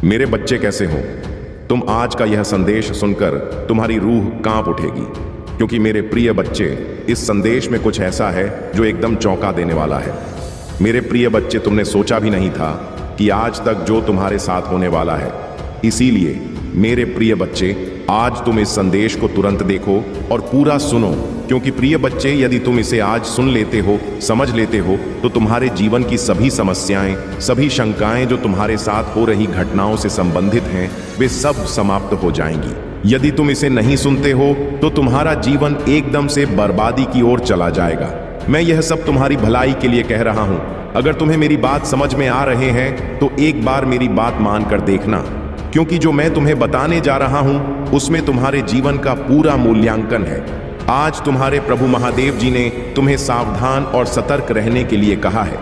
मेरे बच्चे कैसे हो? तुम आज का यह संदेश सुनकर तुम्हारी रूह कांप उठेगी, क्योंकि मेरे प्रिय बच्चे, इस संदेश में कुछ ऐसा है जो एकदम चौंका देने वाला है। मेरे प्रिय बच्चे, तुमने सोचा भी नहीं था कि आज तक जो तुम्हारे साथ होने वाला है। इसीलिए मेरे प्रिय बच्चे, आज तुम इस संदेश को तुरंत देखो और पूरा सुनो, क्योंकि प्रिय बच्चे, यदि तुम इसे आज सुन लेते हो, समझ लेते हो, तो तुम्हारे जीवन की सभी समस्याएं, सभी शंकाएं जो तुम्हारे साथ हो रही घटनाओं से संबंधित हैं, वे सब समाप्त हो जाएंगी। यदि तुम इसे नहीं सुनते हो तो तुम्हारा जीवन एकदम से बर्बादी की ओर चला जाएगा। मैं यह सब तुम्हारी भलाई के लिए कह रहा हूं। अगर तुम्हें मेरी बात समझ में आ रहे हैं तो एक बार मेरी बात मानकर देखना, क्योंकि जो मैं तुम्हें बताने जा रहा हूं उसमें तुम्हारे जीवन का पूरा मूल्यांकन है। आज तुम्हारे प्रभु महादेव जी ने तुम्हें सावधान और सतर्क रहने के लिए कहा है,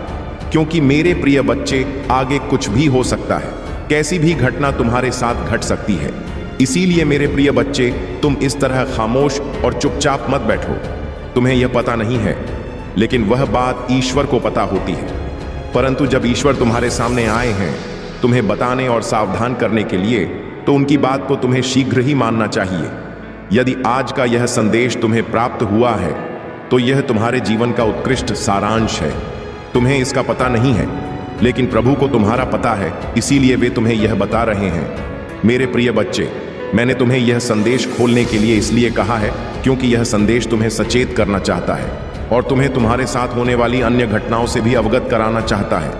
क्योंकि मेरे प्रिय बच्चे, आगे कुछ भी हो सकता है, कैसी भी घटना तुम्हारे साथ घट सकती है। इसीलिए मेरे प्रिय बच्चे, तुम इस तरह खामोश और चुपचाप मत बैठो। तुम्हें यह पता नहीं है, लेकिन वह बात ईश्वर को पता होती है। परंतु जब ईश्वर तुम्हारे सामने आए हैं तुम्हें बताने और सावधान करने के लिए, तो उनकी बात को तुम्हें शीघ्र ही मानना चाहिए। यदि आज का यह संदेश तुम्हें प्राप्त हुआ है तो यह तुम्हारे जीवन का उत्कृष्ट सारांश है। तुम्हें इसका पता नहीं है, लेकिन प्रभु को तुम्हारा पता है, इसीलिए वे तुम्हें यह बता रहे हैं। मेरे प्रिय बच्चे, मैंने तुम्हें यह संदेश खोलने के लिए इसलिए कहा है क्योंकि यह संदेश तुम्हें सचेत करना चाहता है और तुम्हें तुम्हारे साथ होने वाली अन्य घटनाओं से भी अवगत कराना चाहता है।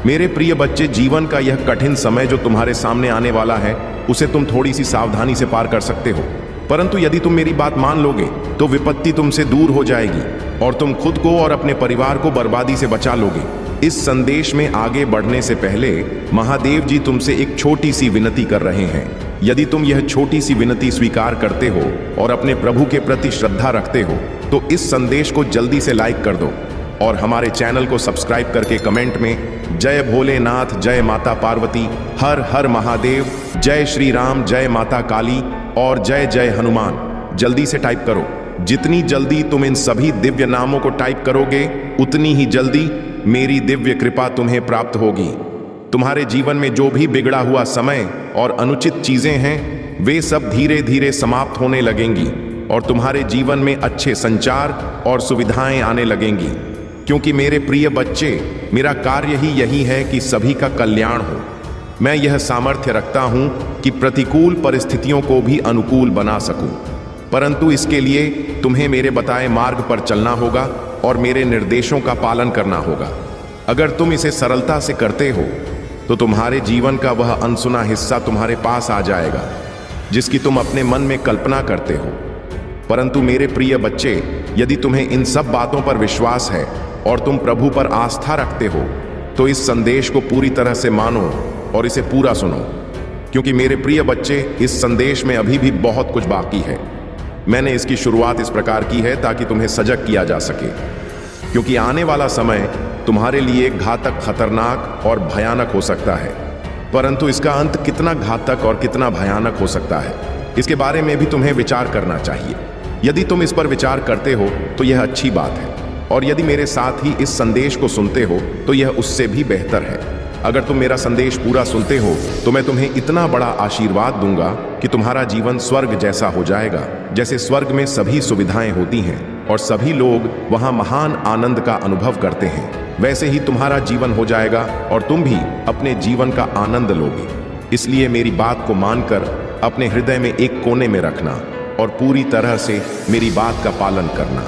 मेरे प्रिय बच्चे, जीवन का यह कठिन समय जो तुम्हारे सामने आने वाला है, उसे तुम थोड़ी सी सावधानी से पार कर सकते हो। परंतु यदि तुम मेरी बात मान लोगे तो विपत्ति तुमसे दूर हो जाएगी और तुम खुद को और अपने परिवार को बर्बादी से बचा लोगे। इस संदेश में आगे बढ़ने से पहले महादेव जी तुमसे एक छोटी सी विनती कर रहे हैं। यदि तुम यह छोटी सी विनती स्वीकार करते हो और अपने प्रभु के प्रति श्रद्धा रखते हो तो इस संदेश को जल्दी से लाइक कर दो और हमारे चैनल को सब्सक्राइब करके कमेंट में जय भोलेनाथ, जय माता पार्वती, हर हर महादेव, जय श्री राम, जय माता काली और जय जय हनुमान जल्दी से टाइप करो। जितनी जल्दी तुम इन सभी दिव्य नामों को टाइप करोगे, उतनी ही जल्दी मेरी दिव्य कृपा तुम्हें प्राप्त होगी। तुम्हारे जीवन में जो भी बिगड़ा हुआ समय और अनुचित चीजें हैं, वे सब धीरे धीरे समाप्त होने लगेंगी और तुम्हारे जीवन में अच्छे संचार और सुविधाएं आने लगेंगी। क्योंकि मेरे प्रिय बच्चे, मेरा कार्य ही यही है कि सभी का कल्याण हो। मैं यह सामर्थ्य रखता हूं कि प्रतिकूल परिस्थितियों को भी अनुकूल बना सकूं, परंतु इसके लिए तुम्हें मेरे बताए मार्ग पर चलना होगा और मेरे निर्देशों का पालन करना होगा। अगर तुम इसे सरलता से करते हो तो तुम्हारे जीवन का वह अनसुना हिस्सा तुम्हारे पास आ जाएगा जिसकी तुम अपने मन में कल्पना करते हो। परंतु मेरे प्रिय बच्चे, यदि तुम्हें इन सब बातों पर विश्वास है और तुम प्रभु पर आस्था रखते हो तो इस संदेश को पूरी तरह से मानो और इसे पूरा सुनो, क्योंकि मेरे प्रिय बच्चे, इस संदेश में अभी भी बहुत कुछ बाकी है। मैंने इसकी शुरुआत इस प्रकार की है ताकि तुम्हें सजग किया जा सके, क्योंकि आने वाला समय तुम्हारे लिए घातक, खतरनाक और भयानक हो सकता है। परंतु इसका अंत कितना घातक और कितना भयानक हो सकता है, इसके बारे में भी तुम्हें विचार करना चाहिए। यदि तुम इस पर विचार करते हो तो यह अच्छी बात है, और यदि मेरे साथ ही इस संदेश को सुनते हो तो यह उससे भी बेहतर है। अगर तुम मेरा संदेश पूरा सुनते हो तो मैं तुम्हें इतना बड़ा आशीर्वाद दूंगा कि तुम्हारा जीवन स्वर्ग जैसा हो जाएगा। जैसे स्वर्ग में सभी सुविधाएं होती हैं और सभी लोग वहां महान आनंद का अनुभव करते हैं, वैसे ही तुम्हारा जीवन हो जाएगा और तुम भी अपने जीवन का आनंद लोगे। इसलिए मेरी बात को मानकर अपने हृदय में एक कोने में रखना और पूरी तरह से मेरी बात का पालन करना।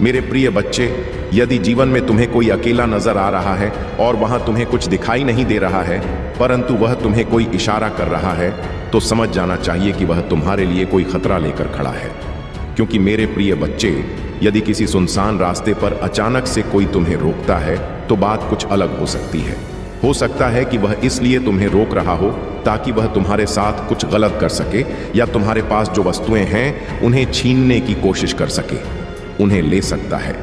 मेरे प्रिय बच्चे, यदि जीवन में तुम्हें कोई अकेला नजर आ रहा है और वहां तुम्हें कुछ दिखाई नहीं दे रहा है, परंतु वह तुम्हें कोई इशारा कर रहा है, तो समझ जाना चाहिए कि वह तुम्हारे लिए कोई खतरा लेकर खड़ा है। क्योंकि मेरे प्रिय बच्चे, यदि किसी सुनसान रास्ते पर अचानक से कोई तुम्हें रोकता है तो बात कुछ अलग हो सकती है। हो सकता है कि वह इसलिए तुम्हें रोक रहा हो ताकि वह तुम्हारे साथ कुछ गलत कर सके, या तुम्हारे पास जो वस्तुएं हैं उन्हें छीनने की कोशिश कर सके, उन्हें ले सकता है,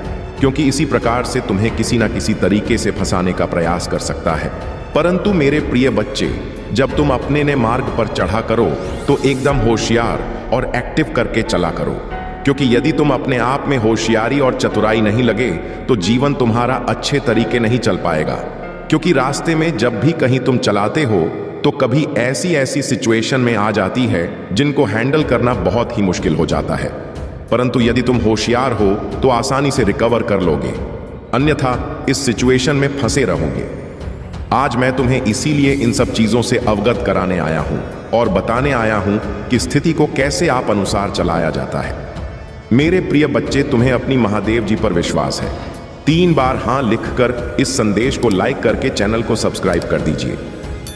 क्योंकि इसी प्रकार से तुम्हें किसी न किसी तरीके से फंसाने का प्रयास कर सकता है। परंतु मेरे प्रिय बच्चे, जब तुम अपने ने मार्ग पर चढ़ा करो तो एकदम होशियार और एक्टिव करके चला करो, क्योंकि यदि तुम अपने आप में होशियारी और चतुराई नहीं लगे तो जीवन तुम्हारा अच्छे तरीके नहीं चल पाएगा। क्योंकि रास्ते में जब भी कहीं तुम चलाते हो तो कभी ऐसी ऐसी सिचुएशन में आ जाती है जिनको हैंडल करना बहुत ही मुश्किल हो जाता है। परंतु यदि तुम होशियार हो तो आसानी से रिकवर कर लोगे, अन्यथा इस सिचुएशन में फंसे रहोगे। आज मैं तुम्हें इसीलिए इन सब चीजों से अवगत कराने आया हूं और बताने आया हूं कि स्थिति को कैसे आप अनुसार चलाया जाता है। मेरे प्रिय बच्चे, तुम्हें अपनी महादेव जी पर विश्वास है? 3 बार हां लिखकर इस संदेश को लाइक करके चैनल को सब्सक्राइब कर दीजिए।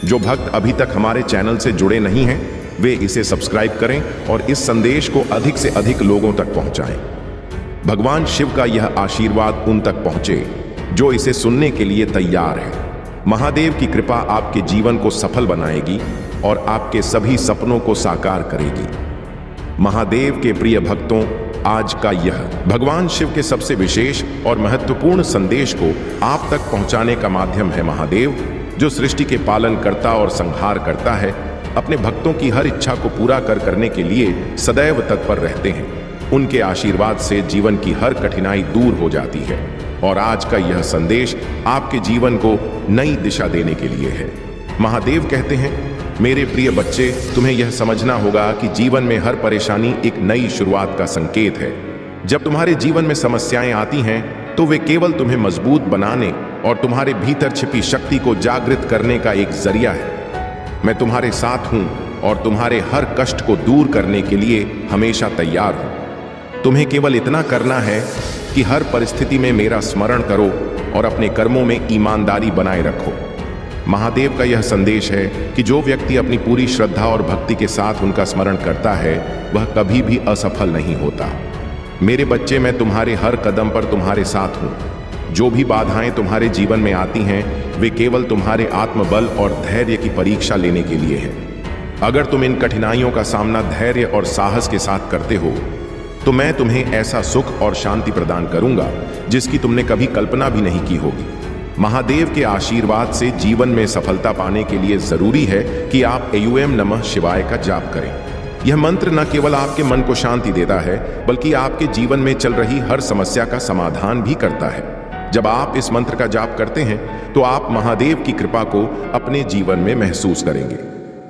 जो भक्त अभी तक हमारे चैनल से जुड़े नहीं हैं, वे इसे सब्सक्राइब करें और इस संदेश को अधिक से अधिक लोगों तक पहुंचाएं। भगवान शिव का यह आशीर्वाद उन तक पहुंचे जो इसे सुनने के लिए तैयार है। महादेव की कृपा आपके जीवन को सफल बनाएगी और आपके सभी सपनों को साकार करेगी। महादेव के प्रिय भक्तों, आज का यह भगवान शिव के सबसे विशेष और महत्वपूर्ण संदेश को आप तक पहुंचाने का माध्यम है। महादेव, जो सृष्टि के पालन करता और संहार करता है, अपने भक्तों की हर इच्छा को पूरा करने के लिए सदैव तत्पर रहते हैं। उनके आशीर्वाद से जीवन की हर कठिनाई दूर हो जाती है और आज का यह संदेश आपके जीवन को नई दिशा देने के लिए है। महादेव कहते हैं, मेरे प्रिय बच्चे, तुम्हें यह समझना होगा कि जीवन में हर परेशानी एक नई शुरुआत का संकेत है। जब तुम्हारे जीवन में समस्याएं आती हैं तो वे केवल तुम्हें मजबूत बनाने और तुम्हारे भीतर छिपी शक्ति को जागृत करने का एक जरिया है। मैं तुम्हारे साथ हूं और तुम्हारे हर कष्ट को दूर करने के लिए हमेशा तैयार हूं। तुम्हें केवल इतना करना है कि हर परिस्थिति में मेरा स्मरण करो और अपने कर्मों में ईमानदारी बनाए रखो। महादेव का यह संदेश है कि जो व्यक्ति अपनी पूरी श्रद्धा और भक्ति के साथ उनका स्मरण करता है, वह कभी भी असफल नहीं होता। मेरे बच्चे, मैं तुम्हारे हर कदम पर तुम्हारे साथ हूं। जो भी बाधाएं तुम्हारे जीवन में आती हैं, वे केवल तुम्हारे आत्मबल और धैर्य की परीक्षा लेने के लिए है। अगर तुम इन कठिनाइयों का सामना धैर्य और साहस के साथ करते हो तो मैं तुम्हें ऐसा सुख और शांति प्रदान करूंगा जिसकी तुमने कभी कल्पना भी नहीं की होगी। महादेव के आशीर्वाद से जीवन में सफलता पाने के लिए जरूरी है कि आप एयूएम नमः शिवाय का जाप करें। यह मंत्र न केवल आपके मन को शांति देता है, बल्कि आपके जीवन में चल रही हर समस्या का समाधान भी करता है। जब आप इस मंत्र का जाप करते हैं तो आप महादेव की कृपा को अपने जीवन में महसूस करेंगे।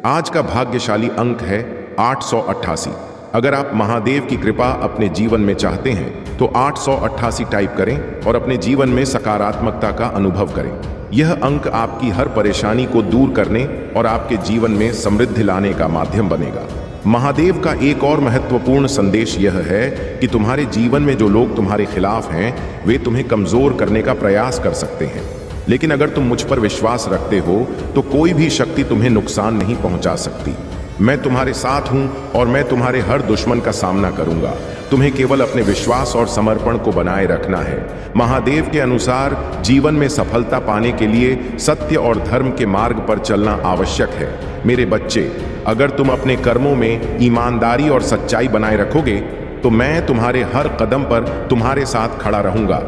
आज का भाग्यशाली अंक है 888। अगर आप महादेव की कृपा अपने जीवन में चाहते हैं तो 888 टाइप करें और अपने जीवन में सकारात्मकता का अनुभव करें। यह अंक आपकी हर परेशानी को दूर करने और आपके जीवन में समृद्धि लाने का माध्यम बनेगा। महादेव का एक और महत्वपूर्ण संदेश यह है कि तुम्हारे जीवन में जो लोग तुम्हारे खिलाफ हैं, वे तुम्हें कमजोर करने का प्रयास कर सकते हैं, लेकिन अगर तुम मुझ पर विश्वास रखते हो तो कोई भी शक्ति तुम्हें नुकसान नहीं पहुंचा सकती। मैं तुम्हारे साथ हूं और मैं तुम्हारे हर दुश्मन का सामना करूंगा। तुम्हें केवल अपने विश्वास और समर्पण को बनाए रखना है। महादेव के अनुसार जीवन में सफलता पाने के लिए सत्य और धर्म के मार्ग पर चलना आवश्यक है। मेरे बच्चे, अगर तुम अपने कर्मों में ईमानदारी और सच्चाई बनाए रखोगे तो मैं तुम्हारे हर कदम पर तुम्हारे साथ खड़ा रहूंगा।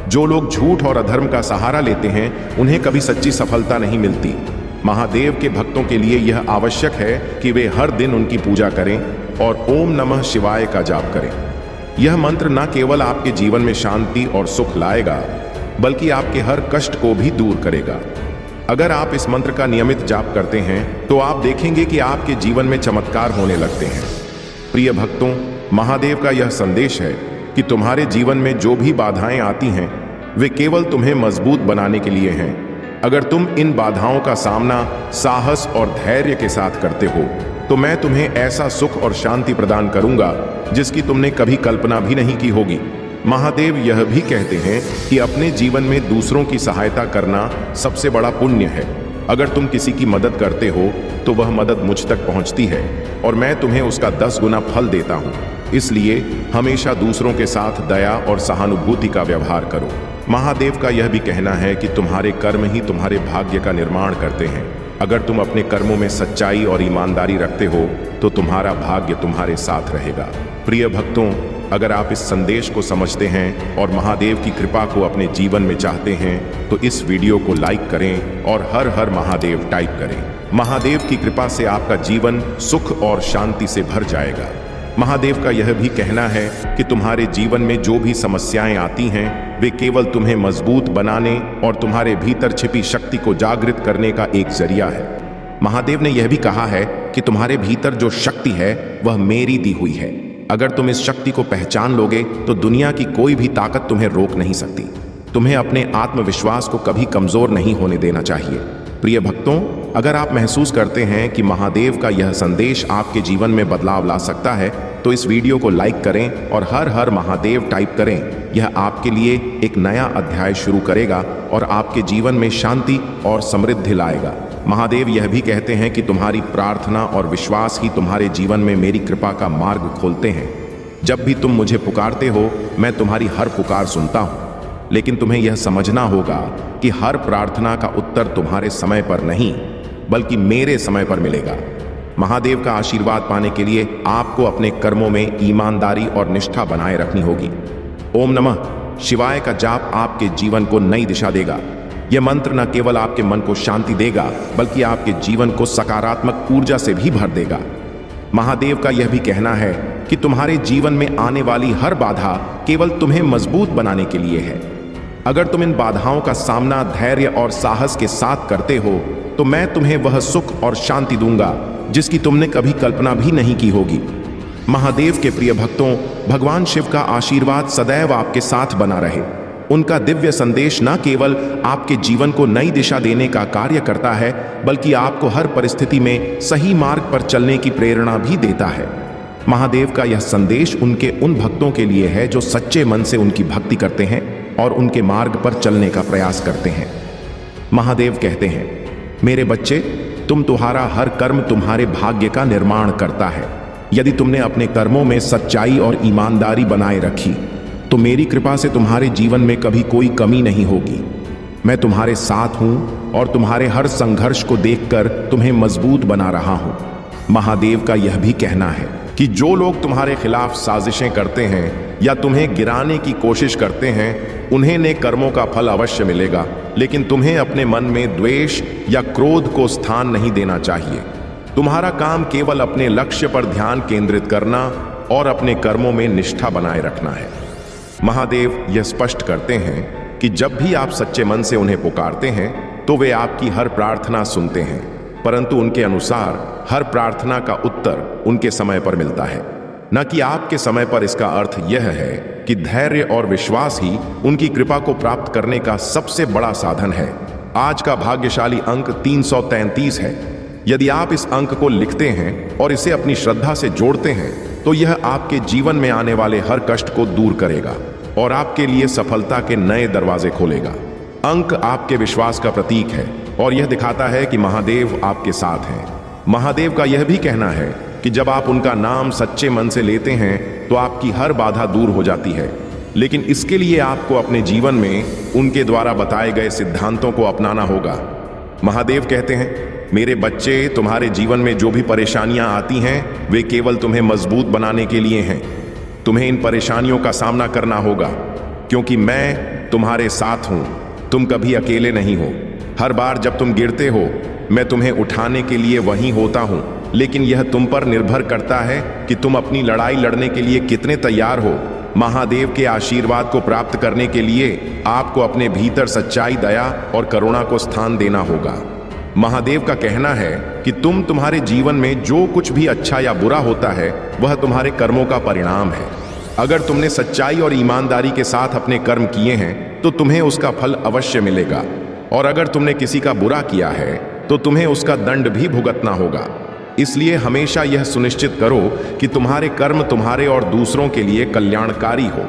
जो लोग झूठ और अधर्म का सहारा लेते हैं, उन्हें कभी सच्ची सफलता नहीं मिलती। महादेव के भक्तों के लिए यह आवश्यक है कि वे हर दिन उनकी पूजा करें और ओम नमः शिवाय का जाप करें। यह मंत्र न केवल आपके जीवन में शांति और सुख लाएगा, बल्कि आपके हर कष्ट को भी दूर करेगा। अगर आप इस मंत्र का नियमित जाप करते हैं तो आप देखेंगे कि आपके जीवन में चमत्कार होने लगते हैं। प्रिय भक्तों, महादेव का यह संदेश है कि तुम्हारे जीवन में जो भी बाधाएं आती हैं, वे केवल तुम्हें मजबूत बनाने के लिए हैं। अगर तुम इन बाधाओं का सामना साहस और धैर्य के साथ करते हो तो मैं तुम्हें ऐसा सुख और शांति प्रदान करूंगा जिसकी तुमने कभी कल्पना भी नहीं की होगी। महादेव यह भी कहते हैं कि अपने जीवन में दूसरों की सहायता करना सबसे बड़ा पुण्य है। अगर तुम किसी की मदद करते हो तो वह मदद मुझ तक पहुंचती है और मैं तुम्हें उसका 10 गुना फल देता हूं। इसलिए हमेशा दूसरों के साथ दया और सहानुभूति का व्यवहार करो। महादेव का यह भी कहना है कि तुम्हारे कर्म ही तुम्हारे भाग्य का निर्माण करते हैं। अगर तुम अपने कर्मों में सच्चाई और ईमानदारी रखते हो तो तुम्हारा भाग्य तुम्हारे साथ रहेगा। प्रिय भक्तों, अगर आप इस संदेश को समझते हैं और महादेव की कृपा को अपने जीवन में चाहते हैं तो इस वीडियो को लाइक करें और हर हर महादेव टाइप करें। महादेव की कृपा से आपका जीवन सुख और शांति से भर जाएगा। महादेव का यह भी कहना है कि तुम्हारे जीवन में जो भी समस्याएं आती हैं, वे केवल तुम्हें मजबूत बनाने और तुम्हारे भीतर छिपी शक्ति को जागृत करने का एक जरिया है। महादेव ने यह भी कहा है कि तुम्हारे भीतर जो शक्ति है वह मेरी दी हुई है। अगर तुम इस शक्ति को पहचान लोगे तो दुनिया की कोई भी ताकत तुम्हें रोक नहीं सकती। तुम्हें अपने आत्मविश्वास को कभी कमजोर नहीं होने देना चाहिए। प्रिय भक्तों, अगर आप महसूस करते हैं कि महादेव का यह संदेश आपके जीवन में बदलाव ला सकता है तो इस वीडियो को लाइक करें और हर हर महादेव टाइप करें। यह आपके लिए एक नया अध्याय शुरू करेगा और आपके जीवन में शांति और समृद्धि लाएगा। महादेव यह भी कहते हैं कि तुम्हारी प्रार्थना और विश्वास ही तुम्हारे जीवन में मेरी कृपा का मार्ग खोलते हैं। जब भी तुम मुझे पुकारते हो मैं तुम्हारी हर पुकार सुनता हूँ, लेकिन तुम्हें यह समझना होगा कि हर प्रार्थना का उत्तर तुम्हारे समय पर नहीं बल्कि मेरे समय पर मिलेगा। महादेव का आशीर्वाद पाने के लिए आपको अपने कर्मों में ईमानदारी और निष्ठा बनाए रखनी होगी। ओम नमः शिवाय का जाप आपके जीवन को नई दिशा देगा। यह मंत्र न केवल आपके मन को शांति देगा बल्कि आपके जीवन को सकारात्मक ऊर्जा से भी भर देगा। महादेव का यह भी कहना है कि तुम्हारे जीवन में आने वाली हर बाधा केवल तुम्हें मजबूत बनाने के लिए है। अगर तुम इन बाधाओं का सामना धैर्य और साहस के साथ करते हो तो मैं तुम्हें वह सुख और शांति दूंगा जिसकी तुमने कभी कल्पना भी नहीं की होगी। महादेव के प्रिय भक्तों, भगवान शिव का आशीर्वाद सदैव आपके साथ बना रहे। उनका दिव्य संदेश न केवल आपके जीवन को नई दिशा देने का कार्य करता है बल्कि आपको हर परिस्थिति में सही मार्ग पर चलने की प्रेरणा भी देता है। महादेव का यह संदेश उनके उन भक्तों के लिए है जो सच्चे मन से उनकी भक्ति करते हैं और उनके मार्ग पर चलने का प्रयास करते हैं। महादेव कहते हैं, मेरे बच्चे, तुम्हारा हर कर्म तुम्हारे भाग्य का निर्माण करता है। यदि तुमने अपने कर्मों में सच्चाई और ईमानदारी बनाए रखी तो मेरी कृपा से तुम्हारे जीवन में कभी कोई कमी नहीं होगी। मैं तुम्हारे साथ हूं और तुम्हारे हर संघर्ष को देखकर तुम्हें मजबूत बना रहा हूं। महादेव का यह भी कहना है कि जो लोग तुम्हारे खिलाफ साजिशें करते हैं या तुम्हें गिराने की कोशिश करते हैं उन्हें ने कर्मों का फल अवश्य मिलेगा, लेकिन तुम्हें अपने मन में द्वेष या क्रोध को स्थान नहीं देना चाहिए। तुम्हारा काम केवल अपने लक्ष्य पर ध्यान केंद्रित करना और अपने कर्मों में निष्ठा बनाए रखना है। महादेव यह स्पष्ट करते हैं कि जब भी आप सच्चे मन से उन्हें पुकारते हैं तो वे आपकी हर प्रार्थना सुनते हैं, परंतु उनके अनुसार हर प्रार्थना का उत्तर उनके समय पर मिलता है, न कि आपके समय पर। इसका अर्थ यह है कि धैर्य और विश्वास ही उनकी कृपा को प्राप्त करने का सबसे बड़ा साधन है। आज का भाग्यशाली अंक 333 है। यदि आप इस अंक को लिखते हैं और इसे अपनी श्रद्धा से जोड़ते हैं तो यह आपके जीवन में आने वाले हर कष्ट को दूर करेगा और आपके लिए सफलता के नए दरवाजे खोलेगा। अंक आपके विश्वास का प्रतीक है और यह दिखाता है कि महादेव आपके साथ हैं। महादेव का यह भी कहना है कि जब आप उनका नाम सच्चे मन से लेते हैं तो आपकी हर बाधा दूर हो जाती है, लेकिन इसके लिए आपको अपने जीवन में उनके द्वारा बताए गए सिद्धांतों को अपनाना होगा। महादेव कहते हैं, मेरे बच्चे, तुम्हारे जीवन में जो भी परेशानियां आती हैं वे केवल तुम्हें मजबूत बनाने के लिए हैं। तुम्हें इन परेशानियों का सामना करना होगा क्योंकि मैं तुम्हारे साथ हूं। तुम कभी अकेले नहीं हो। हर बार जब तुम गिरते हो मैं तुम्हें उठाने के लिए वहीं होता हूं, लेकिन यह तुम पर निर्भर करता है कि तुम अपनी लड़ाई लड़ने के लिए कितने तैयार हो। महादेव के आशीर्वाद को प्राप्त करने के लिए आपको अपने भीतर सच्चाई, दया और करुणा को स्थान देना होगा। महादेव का कहना है कि तुम्हारे जीवन में जो कुछ भी अच्छा या बुरा होता है वह तुम्हारे कर्मों का परिणाम है। अगर तुमने सच्चाई और ईमानदारी के साथ अपने कर्म किए हैं तो तुम्हें उसका फल अवश्य मिलेगा, और अगर तुमने किसी का बुरा किया है तो तुम्हें उसका दंड भी भुगतना होगा। इसलिए हमेशा यह सुनिश्चित करो कि तुम्हारे कर्म तुम्हारे और दूसरों के लिए कल्याणकारी हो।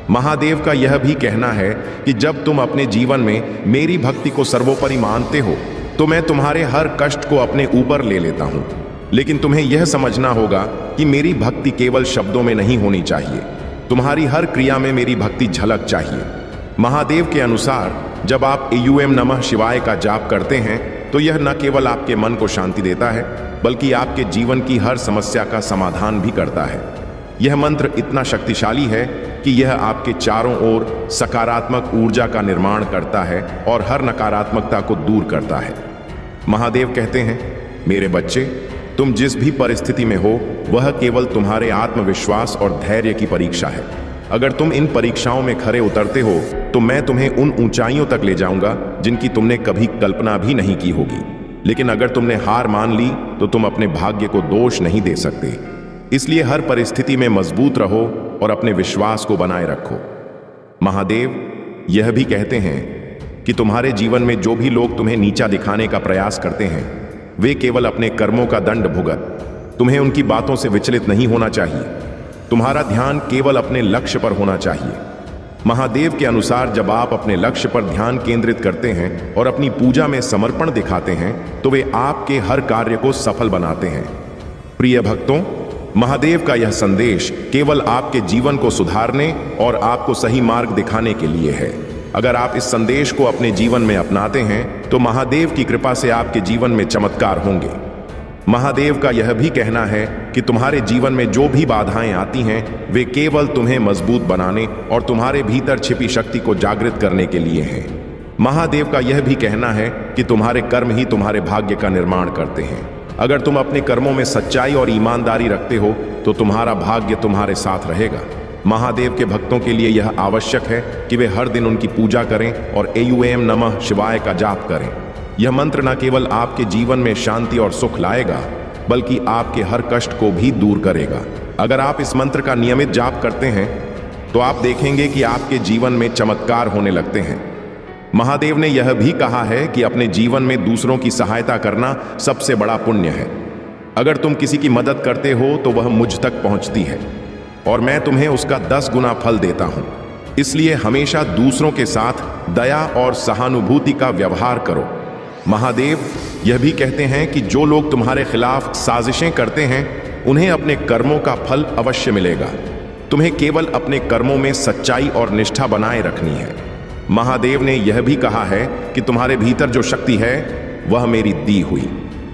महादेव का यह भी कहना है कि जब तुम अपने जीवन में मेरी भक्ति को सर्वोपरि मानते हो तो मैं तुम्हारे हर कष्ट को अपने ऊपर ले लेता हूं, लेकिन तुम्हें यह समझना होगा कि मेरी भक्ति केवल शब्दों में नहीं होनी चाहिए। तुम्हारी हर क्रिया में मेरी भक्ति झलक चाहिए। महादेव के अनुसार जब आप ओम नमः शिवाय का जाप करते हैं तो यह न केवल आपके मन को शांति देता है बल्कि आपके जीवन की हर समस्या का समाधान भी करता है। यह मंत्र इतना शक्तिशाली है कि यह आपके चारों ओर सकारात्मक ऊर्जा का निर्माण करता है और हर नकारात्मकता को दूर करता है। महादेव कहते हैं, मेरे बच्चे, तुम जिस भी परिस्थिति में हो वह केवल तुम्हारे आत्मविश्वास और धैर्य की परीक्षा है। अगर तुम इन परीक्षाओं में खरे उतरते हो तो मैं तुम्हें उन ऊंचाइयों तक ले जाऊंगा जिनकी तुमने कभी कल्पना भी नहीं की होगी। लेकिन अगर तुमने हार मान ली तो तुम अपने भाग्य को दोष नहीं दे सकते। इसलिए हर परिस्थिति में मजबूत रहो और अपने विश्वास को बनाए रखो। महादेव यह भी कहते हैं कि तुम्हारे जीवन में जो भी लोग तुम्हें नीचा दिखाने का प्रयास करते हैं वे केवल अपने कर्मों का दंड भुगत। तुम्हें उनकी बातों से विचलित नहीं होना चाहिए। तुम्हारा ध्यान केवल अपने लक्ष्य पर होना चाहिए। महादेव के अनुसार जब आप अपने लक्ष्य पर ध्यान केंद्रित करते हैं और अपनी पूजा में समर्पण दिखाते हैं तो वे आपके हर कार्य को सफल बनाते हैं। प्रिय भक्तों, महादेव का यह संदेश केवल आपके जीवन को सुधारने और आपको सही मार्ग दिखाने के लिए है। अगर आप इस संदेश को अपने जीवन में अपनाते हैं तो महादेव की कृपा से आपके जीवन में चमत्कार होंगे। महादेव का यह भी कहना है कि तुम्हारे जीवन में जो भी बाधाएं आती हैं वे केवल तुम्हें मजबूत बनाने और तुम्हारे भीतर छिपी शक्ति को जागृत करने के लिए हैं। महादेव का यह भी कहना है कि तुम्हारे कर्म ही तुम्हारे भाग्य का निर्माण करते हैं। अगर तुम अपने कर्मों में सच्चाई और ईमानदारी रखते हो तो तुम्हारा भाग्य तुम्हारे साथ रहेगा। महादेव के भक्तों के लिए यह आवश्यक है कि वे हर दिन उनकी पूजा करें और एयूएम नमः शिवाय का जाप करें। यह मंत्र न केवल आपके जीवन में शांति और सुख लाएगा बल्कि आपके हर कष्ट को भी दूर करेगा। अगर आप इस मंत्र का नियमित जाप करते हैं तो आप देखेंगे कि आपके जीवन में चमत्कार होने लगते हैं। महादेव ने यह भी कहा है कि अपने जीवन में दूसरों की सहायता करना सबसे बड़ा पुण्य है। अगर तुम किसी की मदद करते हो तो वह मुझ तक पहुंचती है और मैं तुम्हें उसका 10 गुना फल देता हूं। इसलिए हमेशा दूसरों के साथ दया और सहानुभूति का व्यवहार करो। महादेव यह भी कहते हैं कि जो लोग तुम्हारे खिलाफ साजिशें करते हैं उन्हें अपने कर्मों का फल अवश्य मिलेगा। तुम्हें केवल अपने कर्मों में सच्चाई और निष्ठा बनाए रखनी है। महादेव ने यह भी कहा है कि तुम्हारे भीतर जो शक्ति है वह मेरी दी हुई।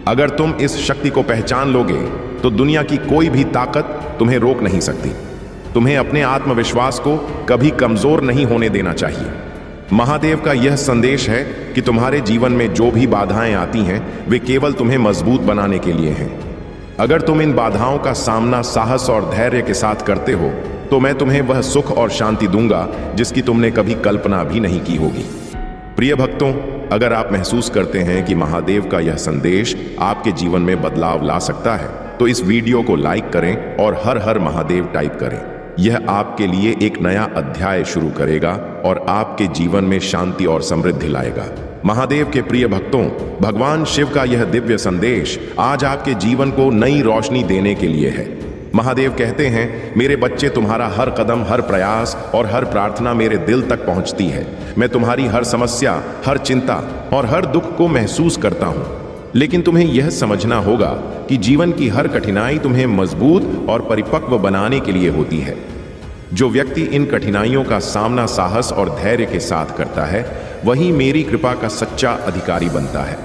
अगर तुम इस शक्ति को पहचान लोगे तो दुनिया की कोई भी ताकत तुम्हें रोक नहीं सकती। तुम्हें अपने आत्मविश्वास को कभी कमजोर नहीं होने देना चाहिए। महादेव का यह संदेश है कि तुम्हारे जीवन में जो भी बाधाएं आती हैं वे केवल तुम्हें मजबूत बनाने के लिए हैं। अगर तुम इन बाधाओं का सामना साहस और धैर्य के साथ करते हो तो मैं तुम्हें वह सुख और शांति दूंगा जिसकी तुमने कभी कल्पना भी नहीं की होगी। प्रिय भक्तों, अगर आप महसूस करते हैं कि महादेव का यह संदेश आपके जीवन में बदलाव ला सकता है तो इस वीडियो को लाइक करें और हर हर महादेव टाइप करें। यह आपके लिए एक नया अध्याय शुरू करेगा और आपके जीवन में शांति और समृद्धि लाएगा। महादेव के प्रिय भक्तों, भगवान शिव का यह दिव्य संदेश आज आपके जीवन को नई रोशनी देने के लिए है। महादेव कहते हैं, मेरे बच्चे, तुम्हारा हर कदम, हर प्रयास और हर प्रार्थना मेरे दिल तक पहुंचती है। मैं तुम्हारी हर समस्या, हर चिंता और हर दुख को महसूस करता हूं। लेकिन तुम्हें यह समझना होगा कि जीवन की हर कठिनाई तुम्हें मजबूत और परिपक्व बनाने के लिए होती है। जो व्यक्ति इन कठिनाइयों का सामना साहस और धैर्य के साथ करता है वही मेरी कृपा का सच्चा अधिकारी बनता है।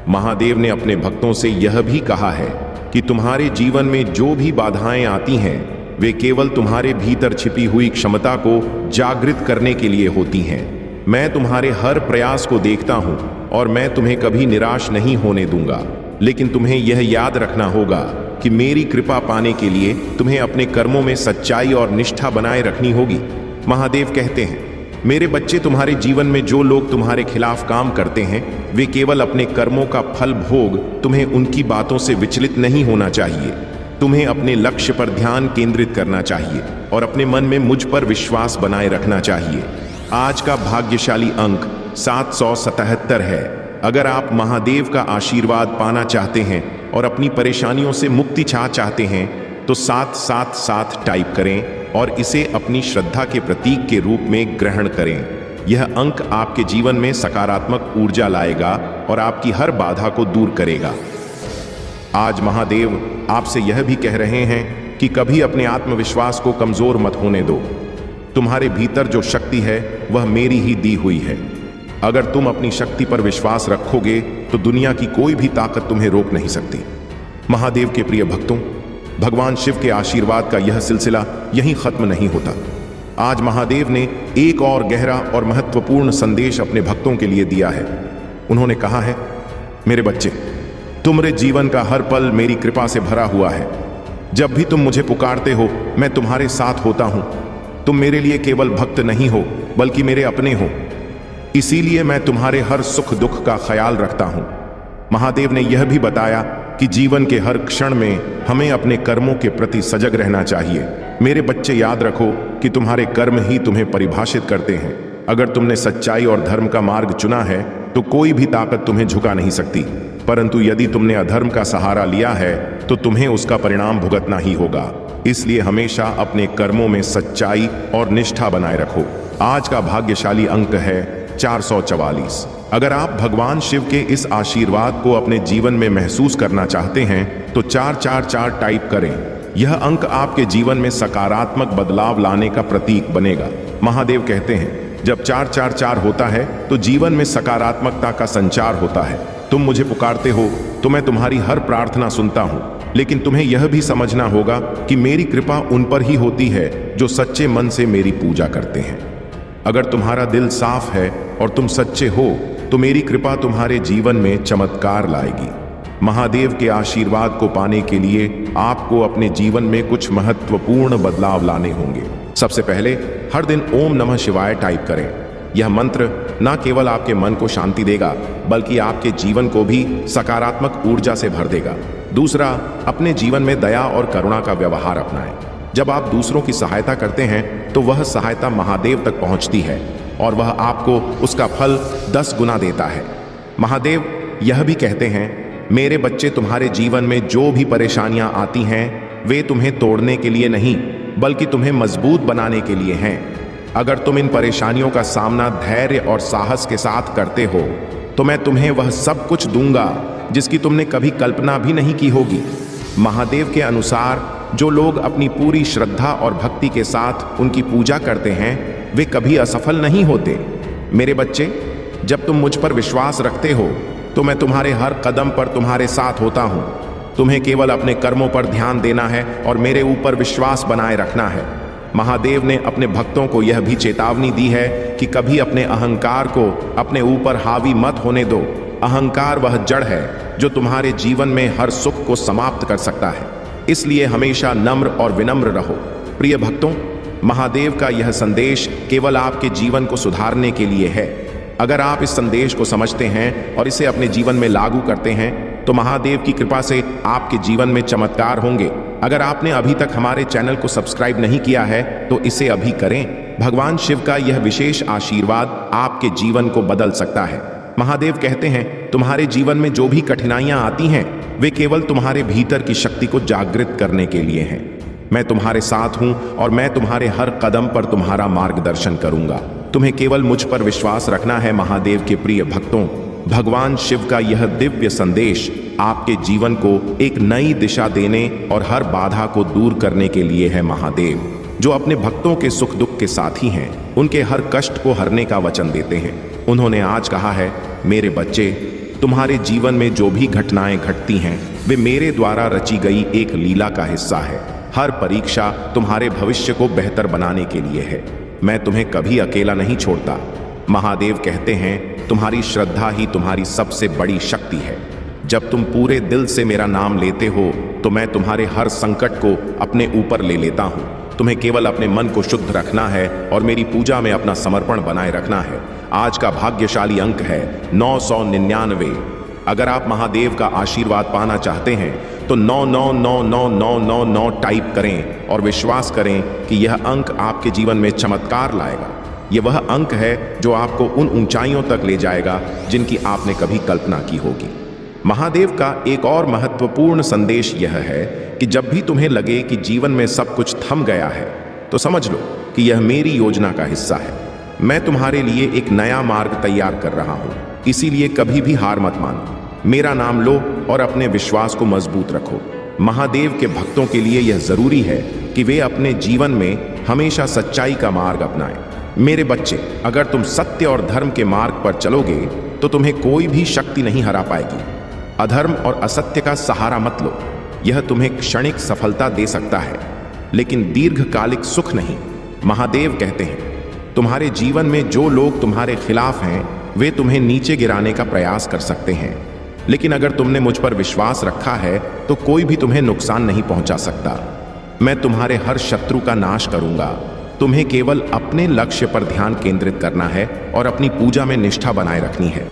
महादेव ने अपने भक्तों से यह भी कहा है कि तुम्हारे जीवन में जो भी बाधाएं आती हैं वे केवल तुम्हारे भीतर छिपी हुई क्षमता को जागृत करने के लिए होती हैं। मैं तुम्हारे हर प्रयास को देखता हूं और मैं तुम्हें कभी निराश नहीं होने दूंगा। लेकिन तुम्हें यह याद रखना होगा कि मेरी कृपा पाने के लिए तुम्हें अपने कर्मों में सच्चाई और निष्ठा बनाए रखनी होगी। महादेव कहते हैं, मेरे बच्चे, तुम्हारे जीवन में जो लोग तुम्हारे खिलाफ काम करते हैं वे केवल अपने कर्मों का फल भोग। तुम्हें उनकी बातों से विचलित नहीं होना चाहिए। तुम्हें अपने लक्ष्य पर ध्यान केंद्रित करना चाहिए और अपने मन में मुझ पर विश्वास बनाए रखना चाहिए। आज का भाग्यशाली अंक 777 है। अगर आप महादेव का आशीर्वाद पाना चाहते हैं और अपनी परेशानियों से मुक्ति चाहते हैं तो 777 टाइप करें और इसे अपनी श्रद्धा के प्रतीक के रूप में ग्रहण करें। यह अंक आपके जीवन में सकारात्मक ऊर्जा लाएगा और आपकी हर बाधा को दूर करेगा। आज महादेव आपसे यह भी कह रहे हैं कि कभी अपने आत्मविश्वास को कमजोर मत होने दो। तुम्हारे भीतर जो शक्ति है वह मेरी ही दी हुई है। अगर तुम अपनी शक्ति पर विश्वास रखोगे तो दुनिया की कोई भी ताकत तुम्हें रोक नहीं सकती। महादेव के प्रिय भक्तों, भगवान शिव के आशीर्वाद का यह सिलसिला यहीं खत्म नहीं होता। आज महादेव ने एक और गहरा और महत्वपूर्ण संदेश अपने भक्तों के लिए दिया है। उन्होंने कहा है, मेरे बच्चे, तुम्हारे जीवन का हर पल मेरी कृपा से भरा हुआ है। जब भी तुम मुझे पुकारते हो मैं तुम्हारे साथ होता हूं। तुम मेरे लिए केवल भक्त नहीं हो बल्कि मेरे अपने हो। इसीलिए मैं तुम्हारे हर सुख दुख का ख्याल रखता हूं। महादेव ने यह भी बताया कि जीवन के हर क्षण में हमें अपने कर्मों के प्रति सजग रहना चाहिए। मेरे बच्चे, याद रखो कि तुम्हारे कर्म ही तुम्हें परिभाषित करते हैं। अगर तुमने सच्चाई और धर्म का मार्ग चुना है तो कोई भी ताकत तुम्हें झुका नहीं सकती, परंतु यदि तुमने अधर्म का सहारा लिया है तो तुम्हें उसका परिणाम भुगतना ही होगा। इसलिए हमेशा अपने कर्मों में सच्चाई और निष्ठा बनाए रखो। आज का भाग्यशाली अंक है 444। अगर आप भगवान शिव के इस आशीर्वाद को अपने जीवन में महसूस करना चाहते हैं तो 444 टाइप करें। यह अंक आपके जीवन में सकारात्मक बदलाव लाने का प्रतीक बनेगा। महादेव कहते हैं, जब 444 होता है तो जीवन में सकारात्मकता का संचार होता है। तुम मुझे पुकारते हो तो मैं तुम्हारी हर प्रार्थना सुनता हूँ, लेकिन तुम्हें यह भी समझना होगा कि मेरी कृपा उन पर ही होती है जो सच्चे मन से मेरी पूजा करते हैं। अगर तुम्हारा दिल साफ है और तुम सच्चे हो तो मेरी कृपा तुम्हारे जीवन में चमत्कार लाएगी। महादेव के आशीर्वाद को पाने के लिए आपको अपने जीवन में कुछ महत्वपूर्ण बदलाव लाने होंगे। सबसे पहले, हर दिन ओम नमः शिवाय टाइप करें। यह मंत्र न केवल आपके मन को शांति देगा बल्कि आपके जीवन को भी सकारात्मक ऊर्जा से भर देगा। दूसरा, अपने जीवन में दया और करुणा का व्यवहार अपनाएं। जब आप दूसरों की सहायता करते हैं तो वह सहायता महादेव तक पहुंचती है और वह आपको उसका फल 10 गुना देता है। महादेव यह भी कहते हैं, मेरे बच्चे, तुम्हारे जीवन में जो भी परेशानियां आती हैं वे तुम्हें तोड़ने के लिए नहीं बल्कि तुम्हें मजबूत बनाने के लिए हैं। अगर तुम इन परेशानियों का सामना धैर्य और साहस के साथ करते हो तो मैं तुम्हें वह सब कुछ दूंगा जिसकी तुमने कभी कल्पना भी नहीं की होगी। महादेव के अनुसार जो लोग अपनी पूरी श्रद्धा और भक्ति के साथ उनकी पूजा करते हैं वे कभी असफल नहीं होते। मेरे बच्चे, जब तुम मुझ पर विश्वास रखते हो तो मैं तुम्हारे हर कदम पर तुम्हारे साथ होता हूँ। तुम्हें केवल अपने कर्मों पर ध्यान देना है और मेरे ऊपर विश्वास बनाए रखना है। महादेव ने अपने भक्तों को यह भी चेतावनी दी है कि कभी अपने अहंकार को अपने ऊपर हावी मत होने दो। अहंकार वह जड़ है जो तुम्हारे जीवन में हर सुख को समाप्त कर सकता है। इसलिए हमेशा नम्र और विनम्र रहो। प्रिय भक्तों, महादेव का यह संदेश केवल आपके जीवन को सुधारने के लिए है। अगर आप इस संदेश को समझते हैं और इसे अपने जीवन में लागू करते हैं तो महादेव की कृपा से आपके जीवन में चमत्कार होंगे। अगर आपने अभी तक हमारे चैनल को सब्सक्राइब नहीं किया है तो इसे अभी करें। भगवान शिव का यह विशेष आशीर्वाद आपके जीवन को बदल सकता है। महादेव कहते हैं, तुम्हारे जीवन में जो भी कठिनाइयां आती हैं वे केवल तुम्हारे भीतर की शक्ति को जागृत करने के लिए हैं। मैं तुम्हारे साथ हूं और मैं तुम्हारे हर कदम पर तुम्हारा मार्गदर्शन करूंगा। तुम्हें केवल मुझ पर विश्वास रखना है। महादेव के प्रिय भक्तों, भगवान शिव का यह दिव्य संदेश आपके जीवन को एक नई दिशा देने और हर बाधा को दूर करने के लिए है। महादेव जो अपने भक्तों के सुख दुख के साथी हैं, उनके हर कष्ट को हरने का वचन देते हैं। उन्होंने आज कहा है, मेरे बच्चे, तुम्हारे जीवन में जो भी घटनाएं घटती हैं वे मेरे द्वारा रची गई एक लीला का हिस्सा है। हर परीक्षा तुम्हारे भविष्य को बेहतर बनाने के लिए है। मैं तुम्हें कभी अकेला नहीं छोड़ता। महादेव कहते हैं, तुम्हारी श्रद्धा ही तुम्हारी सबसे बड़ी शक्ति है। जब तुम पूरे दिल से मेरा नाम लेते हो तो मैं तुम्हारे हर संकट को अपने ऊपर ले लेता हूँ। तुम्हें केवल अपने मन को शुद्ध रखना है और मेरी पूजा में अपना समर्पण बनाए रखना है। आज का भाग्यशाली अंक है 999। अगर आप महादेव का आशीर्वाद पाना चाहते हैं तो 999999 टाइप करें और विश्वास करें कि यह अंक आपके जीवन में चमत्कार लाएगा। यह वह अंक है जो आपको उन ऊंचाइयों तक ले जाएगा जिनकी आपने कभी कल्पना की होगी। महादेव का एक और महत्वपूर्ण संदेश यह है कि जब भी तुम्हें लगे कि जीवन में सब कुछ थम गया है तो समझ लो कि यह मेरी योजना का हिस्सा है। मैं तुम्हारे लिए एक नया मार्ग तैयार कर रहा हूँ, इसीलिए कभी भी हार मत मानो। मेरा नाम लो और अपने विश्वास को मजबूत रखो। महादेव के भक्तों के लिए यह जरूरी है कि वे अपने जीवन में हमेशा सच्चाई का मार्ग अपनाएं। मेरे बच्चे, अगर तुम सत्य और धर्म के मार्ग पर चलोगे तो तुम्हें कोई भी शक्ति नहीं हरा पाएगी। अधर्म और असत्य का सहारा मत लो। यह तुम्हें क्षणिक सफलता दे सकता है लेकिन दीर्घकालिक सुख नहीं। महादेव कहते हैं, तुम्हारे जीवन में जो लोग तुम्हारे खिलाफ हैं वे तुम्हें नीचे गिराने का प्रयास कर सकते हैं, लेकिन अगर तुमने मुझ पर विश्वास रखा है तो कोई भी तुम्हें नुकसान नहीं पहुंचा सकता। मैं तुम्हारे हर शत्रु का नाश करूंगा। तुम्हें केवल अपने लक्ष्य पर ध्यान केंद्रित करना है और अपनी पूजा में निष्ठा बनाए रखनी है।